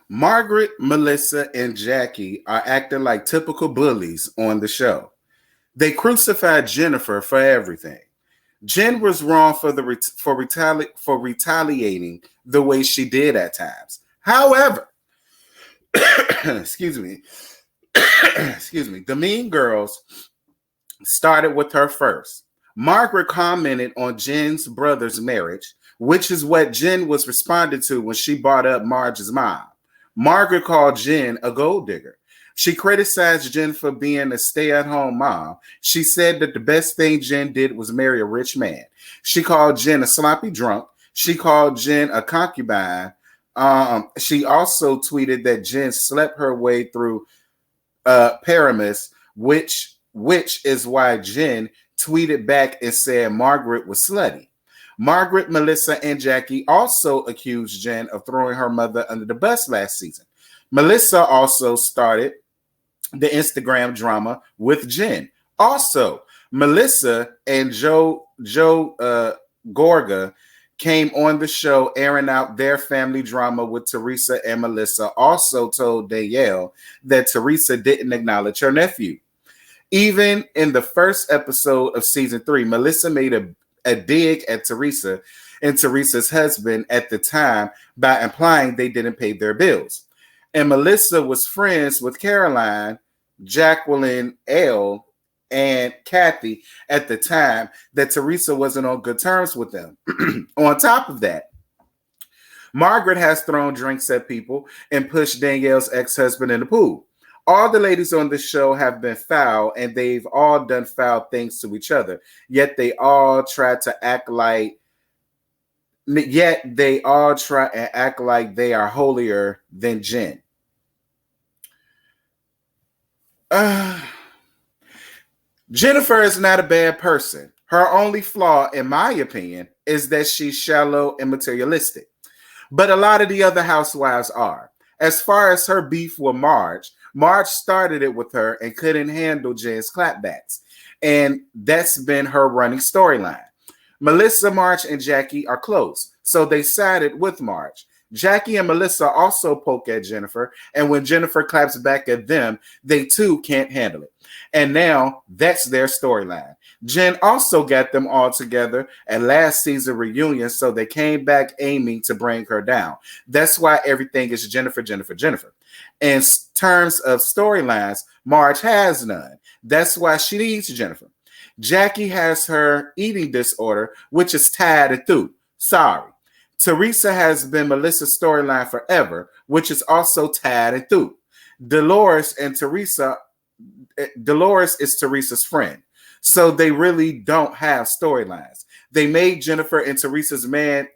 Margaret, Melissa, and Jackie are acting like typical bullies on the show. They crucified Jennifer for everything. Jen was wrong for retaliating the way she did at times. However, excuse me, excuse me, the Mean Girls started with her first. Margaret commented on Jen's brother's marriage, which is what Jen was responding to when she brought up Marge's mom. Margaret called Jen a gold digger. She criticized Jen for being a stay-at-home mom. She said that the best thing Jen did was marry a rich man. She called Jen a sloppy drunk. She called Jen a concubine. She also tweeted that Jen slept her way through Paramus, which is why Jen tweeted back and said Margaret was slutty. Margaret, Melissa, and Jackie also accused Jen of throwing her mother under the bus last season. Melissa also started the Instagram drama with Jen. Also, Melissa and Joe Gorga came on the show airing out their family drama with Teresa, and Melissa also told Danielle that Teresa didn't acknowledge her nephew. Even in the first episode of season 3, Melissa made a dig at Teresa and Teresa's husband at the time by implying they didn't pay their bills. And Melissa was friends with Caroline, Jacqueline L., and Kathy at the time that Teresa wasn't on good terms with them. On top of that, Margaret has thrown drinks at people and pushed Danielle's ex-husband in the pool. All the ladies on the show have been foul, and they've all done foul things to each other. Yet they all try and act like they are holier than Jen. Jennifer is not a bad person. Her only flaw, in my opinion, is that she's shallow and materialistic. But a lot of the other housewives are. As far as her beef with Marge started it with her and couldn't handle Jen's clapbacks. And that's been her running storyline. Melissa, Marge, and Jackie are close, so they sided with Marge. Jackie and Melissa also poke at Jennifer, and when Jennifer claps back at them, they too can't handle it. And now that's their storyline. Jen also got them all together at last season reunion, so they came back aiming to bring her down. That's why everything is Jennifer, Jennifer, Jennifer. In terms of storylines, Marge has none. That's why she needs Jennifer. Jackie has her eating disorder, which is tired and through. Sorry. Teresa has been Melissa's storyline forever, which is also tired and through. Dolores is Teresa's friend. So they really don't have storylines. They made Jennifer and Teresa's man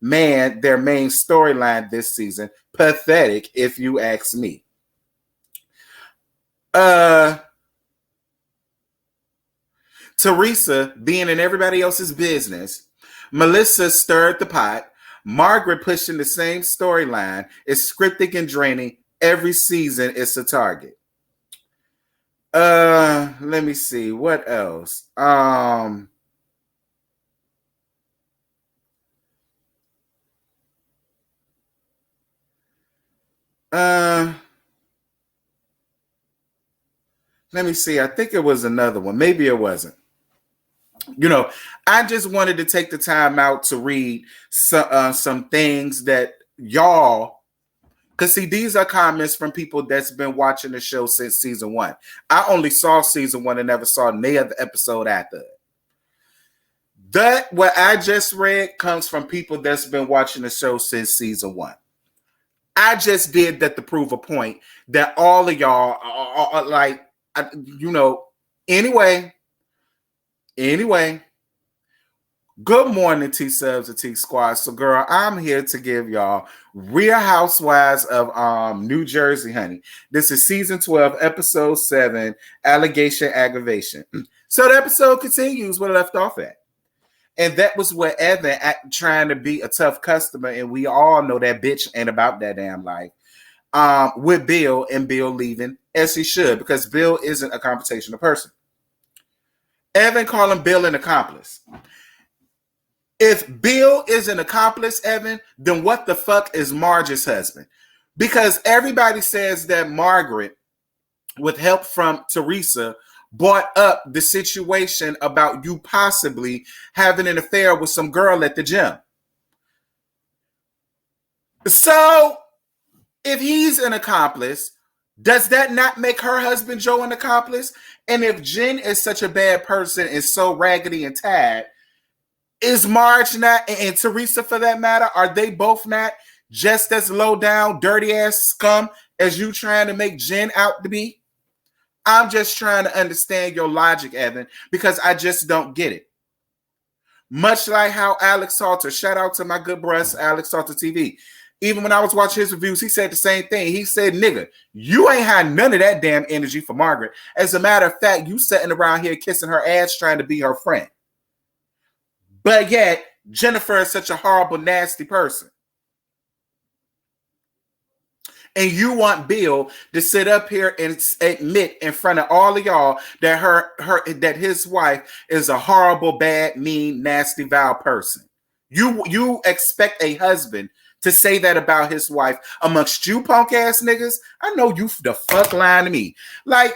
their main storyline this season. Pathetic, if you ask me. Teresa being in everybody else's business. Melissa stirred the pot. Margaret pushing the same storyline. Is scripted and draining. Every season it's a target. Let me see. What else? Let me see. I think it was another one. Maybe it wasn't. I just wanted to take the time out to read some things that y'all, because see, these are comments from people that's been watching the show since season 1. I only saw season 1 and never saw any other episode after it. That what I just read comes from people that's been watching the show since season 1. I just did that to prove a point that all of y'all are like, Anyway, good morning, T-Subs and T-Squad. So, girl, I'm here to give y'all Real Housewives of New Jersey, honey. This is season 12, episode 7, Allegation, Aggravation. So the episode continues where it left off at. And that was where Evan trying to be a tough customer, and we all know that bitch ain't about that damn life. With Bill, and Bill leaving, as he should, because Bill isn't a confrontational person. Evan calling Bill an accomplice. If Bill is an accomplice, Evan, then what the fuck is Marge's husband? Because everybody says that Margaret, with help from Teresa, brought up the situation about you possibly having an affair with some girl at the gym. So, if he's an accomplice, does that not make her husband Joe an accomplice? And if Jen is such a bad person and so raggedy and tad, is Marge not, and Teresa for that matter, are they both not just as low down, dirty ass scum as you trying to make Jen out to be? I'm just trying to understand your logic, Evan, because I just don't get it. Much like how Alex Salter, shout out to my good brush, Alex Salter TV. Even when I was watching his reviews, he said the same thing. He said, nigga, you ain't had none of that damn energy for Margaret. As a matter of fact, you sitting around here kissing her ass trying to be her friend. But yet, Jennifer is such a horrible, nasty person. And you want Bill to sit up here and admit in front of all of y'all that that his wife is a horrible, bad, mean, nasty, vile person. You expect a husband to say that about his wife amongst you punk ass niggas? I know you the fuck lying to me. Like,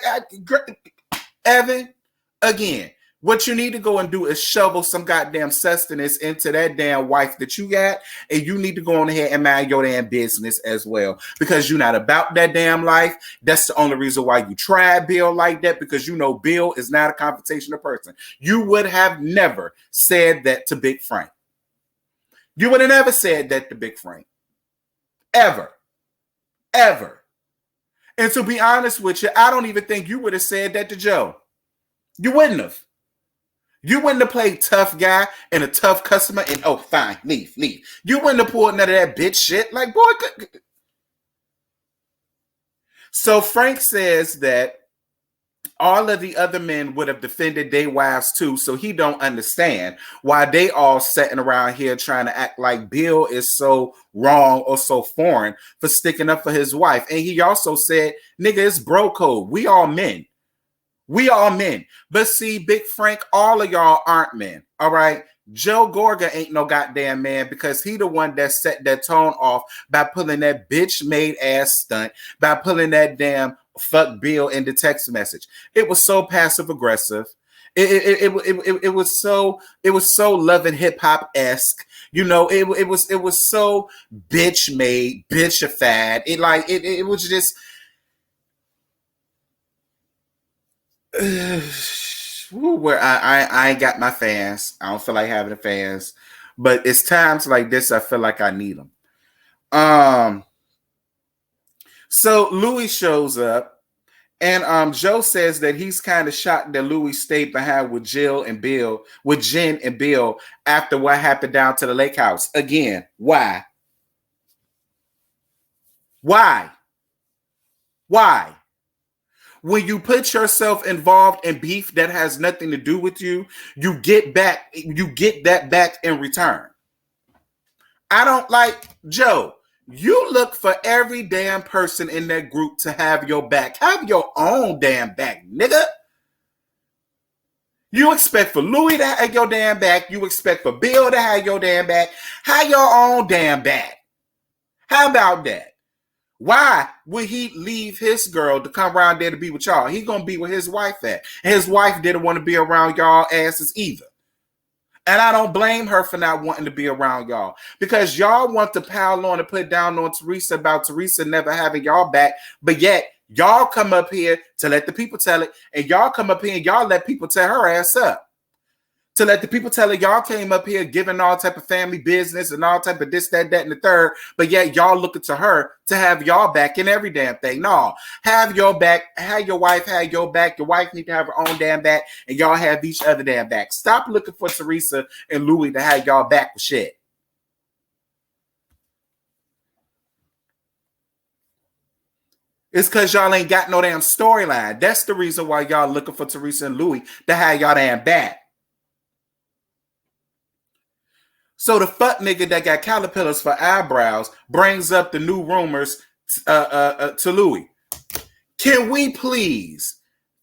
Evan, again, what you need to go and do is shovel some goddamn sustenance into that damn wife that you got, and you need to go on ahead and mind your damn business as well, because you're not about that damn life. That's the only reason why you tried Bill like that, because you know Bill is not a confrontational person. You would have never said that to Big Frank. You would have never said that to Big Frank. Ever. Ever. And to be honest with you, I don't even think you would have said that to Joe. You wouldn't have. You wouldn't have played tough guy and a tough customer and, oh, fine, leave. You wouldn't have pulled none of that bitch shit. Like, boy. So Frank says that all of the other men would have defended their wives too, so he don't understand why they all sitting around here trying to act like Bill is so wrong or so foreign for sticking up for his wife. And he also said, nigga, it's bro code. We all men. We all men. But see, Big Frank, all of y'all aren't men. All right. Joe Gorga ain't no goddamn man, because he the one that set that tone off by pulling that bitch made ass stunt, by pulling that damn fuck Bill in the text message. It was so passive aggressive. It was so love and hip hop esque. You know, it was so bitch made, bitchified. It was just. Where I ain't got my fans. I don't feel like having a fans, but it's times like this I feel like I need them. So Louie shows up, and Joe says that he's kind of shocked that Louie stayed behind with Jen and Bill after what happened down to the lake house. Again, why? When you put yourself involved in beef that has nothing to do with you, you get that back in return. I don't like Joe. You look for every damn person in that group to have your back. Have your own damn back, nigga. You expect for Louie to have your damn back. You expect for Bill to have your damn back. Have your own damn back. How about that? Why would he leave his girl to come around there to be with y'all? He gonna be with his wife at. And his wife didn't want to be around y'all asses either. And I don't blame her for not wanting to be around y'all, because y'all want to pile on and put down on Teresa about Teresa never having y'all back, but yet y'all come up here to let the people tell it, and y'all come up here and y'all let people tear her ass up. To let the people tell it, y'all came up here giving all type of family business and all type of this, that, and the third, but yet y'all looking to her to have y'all back in every damn thing. No, have your back, have your wife have your back. Your wife need to have her own damn back, and y'all have each other damn back. Stop looking for Teresa and Louie to have y'all back with shit. It's because y'all ain't got no damn storyline. That's the reason why y'all looking for Teresa and Louie to have y'all damn back. So the fuck nigga that got caterpillars for eyebrows brings up the new rumors to Louie. Can we please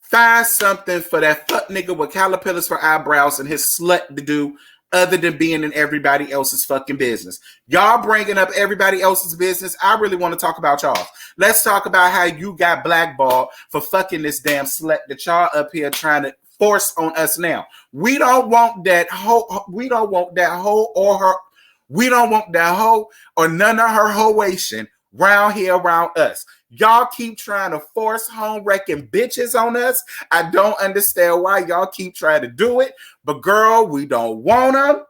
Find something for that fuck nigga with caterpillars for eyebrows and his slut to do other than being in everybody else's fucking business. Y'all bringing up everybody else's business. I really want to talk about y'all. Let's talk about how you got blackballed for fucking this damn slut that y'all up here trying to force on us now. We don't want that hoe. We don't want that hoe or her. We don't want that hoe or none of her hoation round here around us. Y'all keep trying to force home wrecking bitches on us. I don't understand why y'all keep trying to do it. But girl, we don't want them.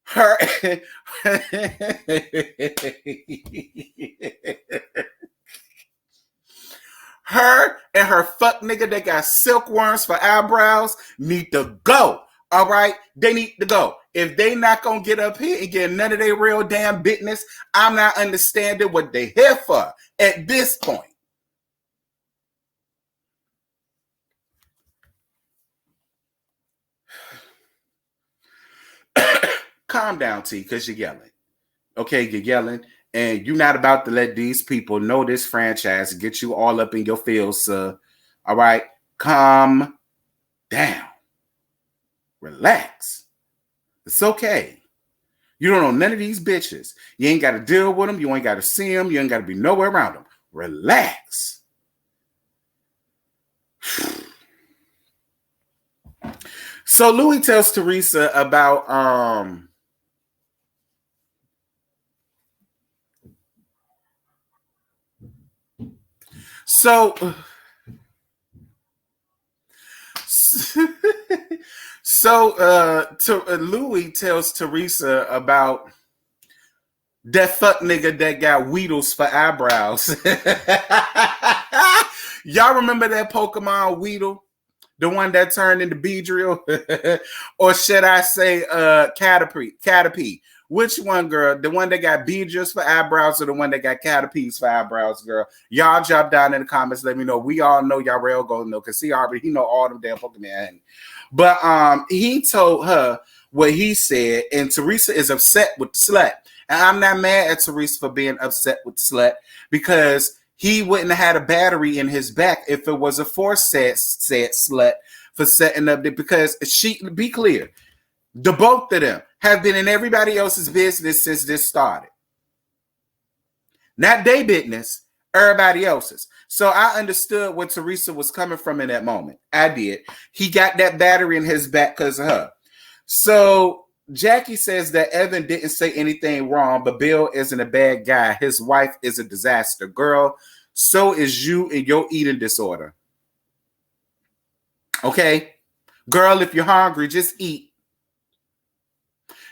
Her, her and her fuck nigga that got silkworms for eyebrows need to go. All right, they need to go. If they not gonna get up here and get none of their real damn business, I'm not understanding what they here for at this point. Calm down, T, because you're yelling. Okay, you're yelling, and you're not about to let these people know this franchise and get you all up in your feels, sir. All right, calm down. Relax. It's okay. You don't know none of these bitches. You ain't got to deal with them. You ain't got to see them. You ain't got to be nowhere around them. Relax. So Louie tells Teresa about Louie tells Teresa about that fuck nigga that got Weedles for eyebrows. Y'all remember that Pokemon Weedle? The one that turned into Beedrill? Or should I say Caterpie? Which one, girl? The one that got Beedrills for eyebrows or the one that got Caterpies for eyebrows, girl? Y'all drop down in the comments. Let me know. We all know y'all real gonna know because he know all them damn Pokemon. But he told her what he said, and Teresa is upset with the slut. And I'm not mad at Teresa for being upset with the slut because he wouldn't have had a battery in his back if it was a said slut for setting up the, because she, be clear, the both of them have been in everybody else's business since this started. Not their business, everybody else's. So I understood where Teresa was coming from in that moment. I did. He got that battery in his back because of her. So Jackie says that Evan didn't say anything wrong, but Bill isn't a bad guy. His wife is a disaster. Girl, so is you and your eating disorder. Okay? Girl, if you're hungry, just eat.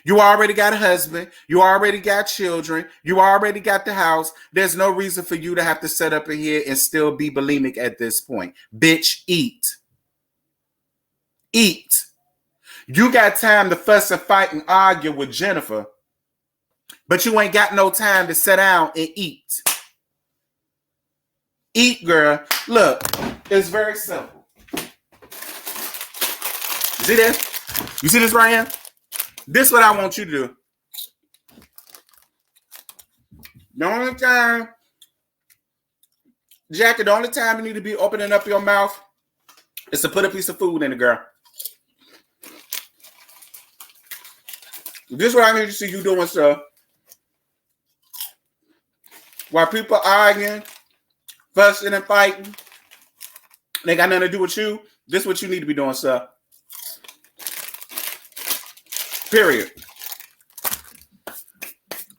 You already got a husband. You already got children. You already got the house. There's no reason for you to have to sit up in here and still be bulimic at this point. Bitch, eat. Eat. You got time to fuss and fight and argue with Jennifer, but you ain't got no time to sit down and eat. Eat, girl. Look, it's very simple. You see this? You see this right here? This is what I want you to do. The only time, Jackie, the only time you need to be opening up your mouth is to put a piece of food in it, girl. This is what I need to see you doing, sir. While people arguing, fussing and fighting, they got nothing to do with you. This is what you need to be doing, sir. Period.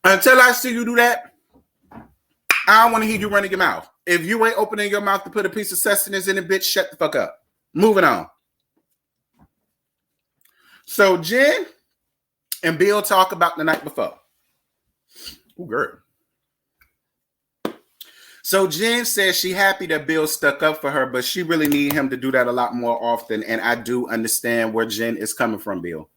Until I see you do that, I don't want to hear you running your mouth. If you ain't opening your mouth to put a piece of sustenance in it, bitch, shut the fuck up. Moving on. So Jen and Bill talk about the night before. Ooh, girl. So Jen says she happy that Bill stuck up for her, but she really need him to do that a lot more often. And I do understand where Jen is coming from, Bill.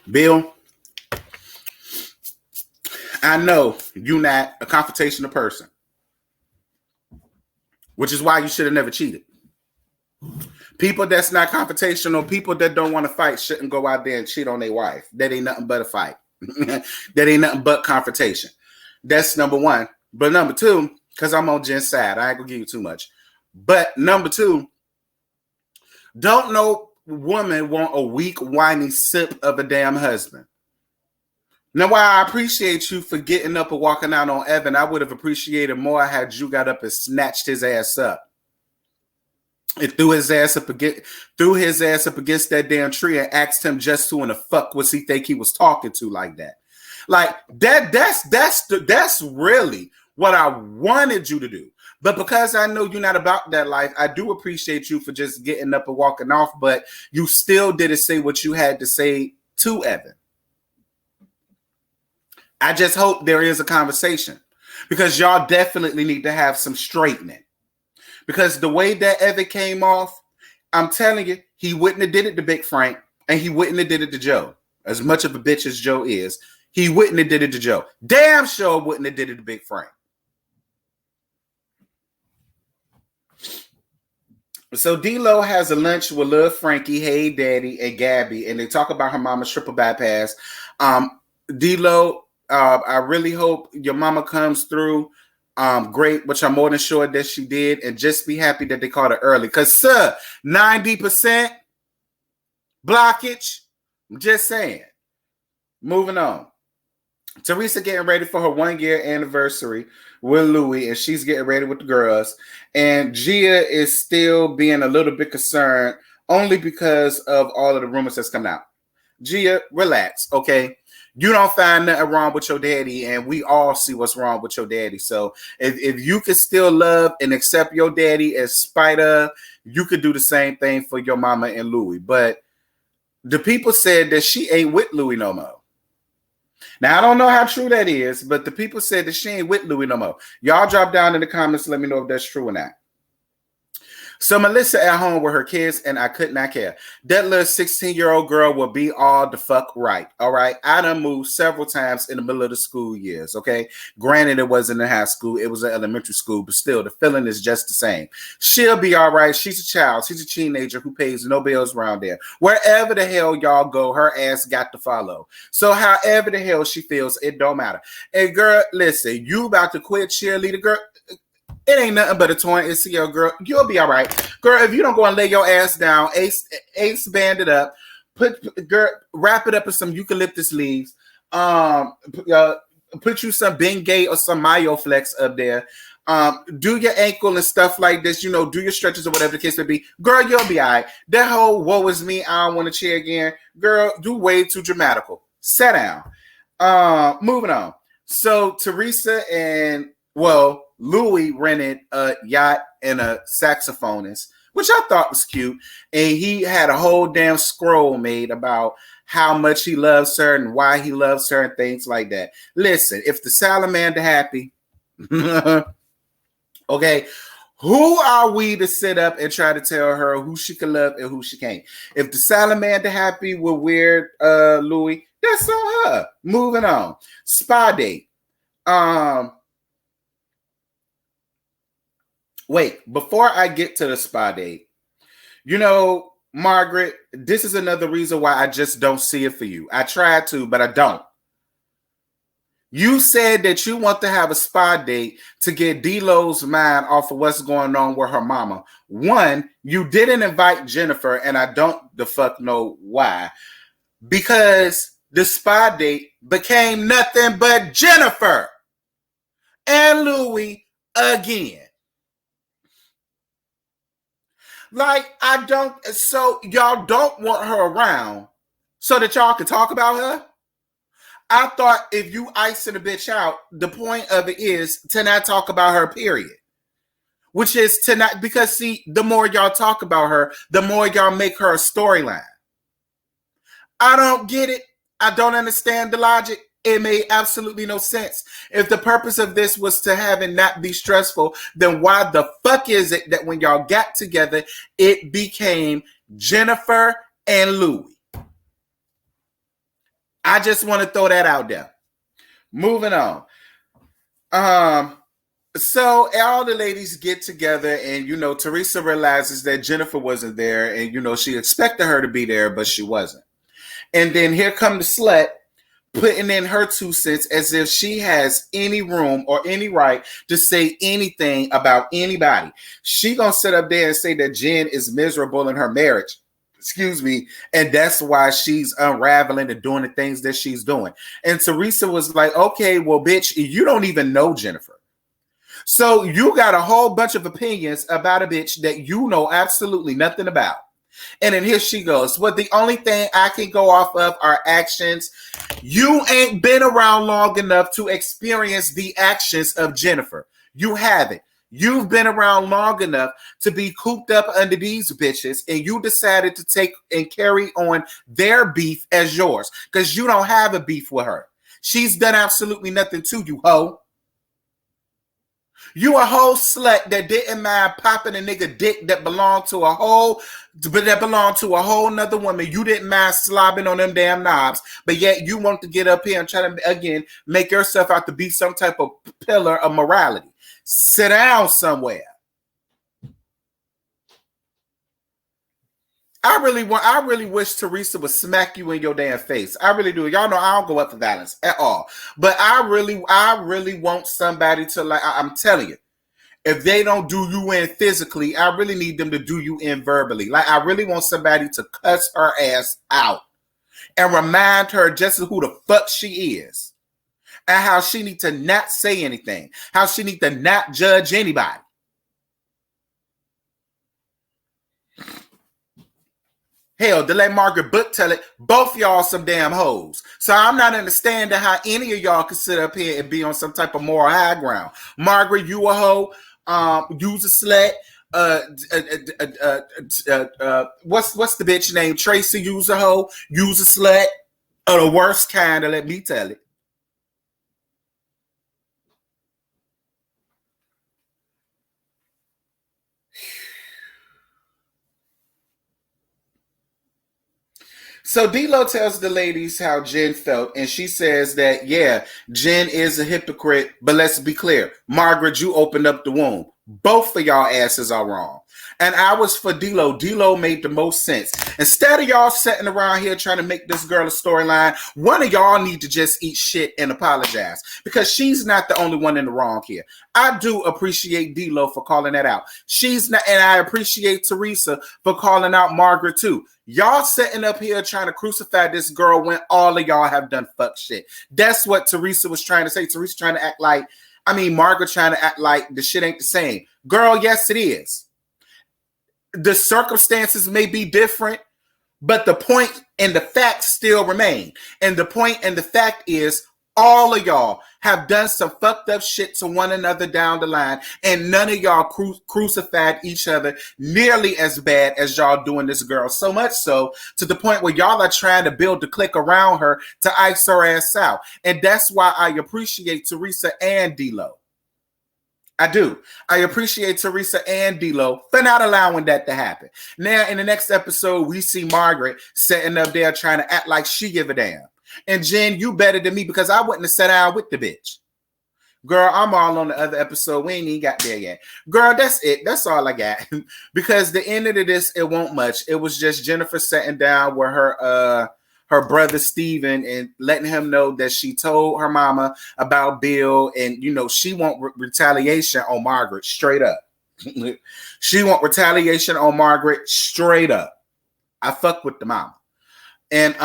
Bill, I know you're not a confrontational person, which is why you should have never cheated. People that's not confrontational, people that don't want to fight shouldn't go out there and cheat on their wife. That ain't nothing but a fight. That ain't nothing but confrontation. That's number one. But number two, because I'm on Jen's side. I ain't gonna give you too much. But number two, don't no woman want a weak, whiny sip of a damn husband. Now, while I appreciate you for getting up and walking out on Evan, I would have appreciated more had you got up and snatched his ass up and threw his ass up against that damn tree and asked him just who in the fuck was he think he was talking to like that. Like that's really what I wanted you to do. But because I know you're not about that life, I do appreciate you for just getting up and walking off, but you still didn't say what you had to say to Evan. I just hope there is a conversation because y'all definitely need to have some straightening. Because the way that Evan came off, I'm telling you, he wouldn't have did it to Big Frank and he wouldn't have did it to Joe. As much of a bitch as Joe is, he wouldn't have did it to Joe. Damn sure wouldn't have did it to Big Frank. So D-Lo has a lunch with Lil Frankie, Hey Daddy, and Gabby, and they talk about her mama's triple bypass. D-Lo, I really hope your mama comes through great, which I'm more than sure that she did, and just be happy that they caught her early. Because, sir, 90% blockage. I'm just saying. Moving on. Teresa getting ready for her 1-year anniversary with Louie, and she's getting ready with the girls. And Gia is still being a little bit concerned only because of all of the rumors that's coming out. Gia, relax, okay? You don't find nothing wrong with your daddy, and we all see what's wrong with your daddy. So if you can still love and accept your daddy in spite of, you could do the same thing for your mama and Louie. But the people said that she ain't with Louie no more. Now, I don't know how true that is, but the people said that she ain't with Louie no more. Y'all drop down in the comments, let me know if that's true or not. So Melissa at home with her kids, and I could not care. That little 16-year-old girl will be all the fuck right, all right? I done moved several times in the middle of the school years, okay? Granted, it wasn't in high school. It was an elementary school, but still, the feeling is just the same. She'll be all right. She's a child. She's a teenager who pays no bills around there. Wherever the hell y'all go, her ass got to follow. So however the hell she feels, it don't matter. And girl, listen, you about to quit cheerleader, girl. It ain't nothing but a torn ACL, girl. You'll be all right. Girl, if you don't go and lay your ass down, ace band it up, wrap it up in some eucalyptus leaves, put you some Bengay or some Myoflex up there, do your ankle and stuff like this, do your stretches or whatever the case may be. Girl, you'll be all right. That whole woe is me, I don't want to cheer again. Girl, do way too dramatical. Sit down. Moving on. So Teresa and, Louie rented a yacht and a saxophonist, which I thought was cute. And he had a whole damn scroll made about how much he loves her and why he loves her and things like that. Listen, if the salamander happy, okay, who are we to sit up and try to tell her who she can love and who she can't? If the salamander happy with weird Louie, that's on her. Moving on. Spa date. Wait, before I get to the spa date, Margaret, this is another reason why I just don't see it for you. I tried to, but I don't. You said that you want to have a spa date to get D-Lo's mind off of what's going on with her mama. One, you didn't invite Jennifer, and I don't the fuck know why. Because the spa date became nothing but Jennifer and Louie again. Like, so y'all don't want her around so that y'all can talk about her? I thought if you icing a bitch out, the point of it is to not talk about her, period. Which is to not, because see, the more y'all talk about her, the more y'all make her a storyline. I don't get it. I don't understand the logic. It made absolutely no sense. If the purpose of this was to have it not be stressful, then why the fuck is it that when y'all got together, it became Jennifer and Louie? I just want to throw that out there. Moving on. So all the ladies get together and, Teresa realizes that Jennifer wasn't there and, she expected her to be there, but she wasn't. And then here come the slut putting in her 2 cents as if she has any room or any right to say anything about anybody. She gonna sit up there and say that Jen is miserable in her marriage. Excuse me. And that's why she's unraveling and doing the things that she's doing. And Teresa was like, okay, well, bitch, you don't even know Jennifer. So you got a whole bunch of opinions about a bitch that you know absolutely nothing about. And then here she goes. Well, the only thing I can go off of are actions. You ain't been around long enough to experience the actions of Jennifer. You haven't. You've been around long enough to be cooped up under these bitches, and you decided to take and carry on their beef as yours because you don't have a beef with her. She's done absolutely nothing to you, hoe. You a whole slut that didn't mind popping a nigga dick that belonged to a whole nother woman. You didn't mind slobbing on them damn knobs, but yet you want to get up here and try to again make yourself out to be some type of pillar of morality. Sit down somewhere. I really wish Teresa would smack you in your damn face. I really do. Y'all know I don't go up for violence at all. But I really want somebody to, like, I'm telling you, if they don't do you in physically, I really need them to do you in verbally. Like, I really want somebody to cuss her ass out and remind her just who the fuck she is and how she need to not say anything, how she need to not judge anybody. Hell, to let Margaret Book tell it, both y'all some damn hoes. So I'm not understanding how any of y'all can sit up here and be on some type of moral high ground. Margaret, you a hoe. Use a slut. What's the bitch name? Tracy, use a hoe. Use a slut. The worst kind, let me tell it. So D-Lo tells the ladies how Jen felt, and she says that, yeah, Jen is a hypocrite, but let's be clear. Margaret, you opened up the womb. Both of y'all asses are wrong. And I was for D-Lo. D-Lo made the most sense. Instead of y'all sitting around here trying to make this girl a storyline, one of y'all need to just eat shit and apologize because she's not the only one in the wrong here. I do appreciate D-Lo for calling that out. She's not, and I appreciate Teresa for calling out Margaret too. Y'all sitting up here trying to crucify this girl when all of y'all have done fuck shit. That's what Teresa was trying to say. Teresa trying to act like, Margaret trying to act like the shit ain't the same. Girl, yes, it is. The circumstances may be different, but the point and the facts still remain. And the point and the fact is all of y'all have done some fucked up shit to one another down the line, and none of y'all crucified each other nearly as bad as y'all doing this girl. So much so to the point where y'all are trying to build the clique around her to ice her ass out. And that's why I appreciate Teresa and D-Lo. I do. I appreciate Teresa and D-Lo for not allowing that to happen. Now, in the next episode, we see Margaret sitting up there trying to act like she give a damn. And Jen, you better than me because I wouldn't have sat down with the bitch. Girl, I'm all on the other episode. We ain't even got there yet. Girl, that's it. That's all I got. Because the end of this, it won't much. It was just Jennifer sitting down with her brother Steven and letting him know that she told her mama about Bill, and she want retaliation on Margaret straight up. She want retaliation on Margaret straight up. I fuck with the mama. And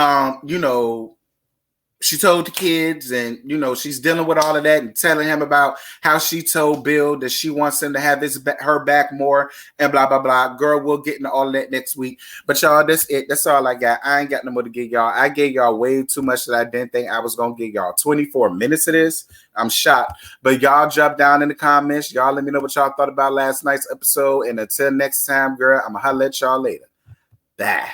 she told the kids, and she's dealing with all of that and telling him about how she told Bill that she wants him to have her back more and blah blah blah. Girl, we'll get into all of that next week. But y'all, that's it. That's all I got. I ain't got no more to give y'all. I gave y'all way too much that I didn't think I was gonna give y'all. 24 minutes of this. I'm shocked. But y'all drop down in the comments. Y'all let me know what y'all thought about last night's episode. And until next time, girl, I'm gonna holler at y'all later. Bye.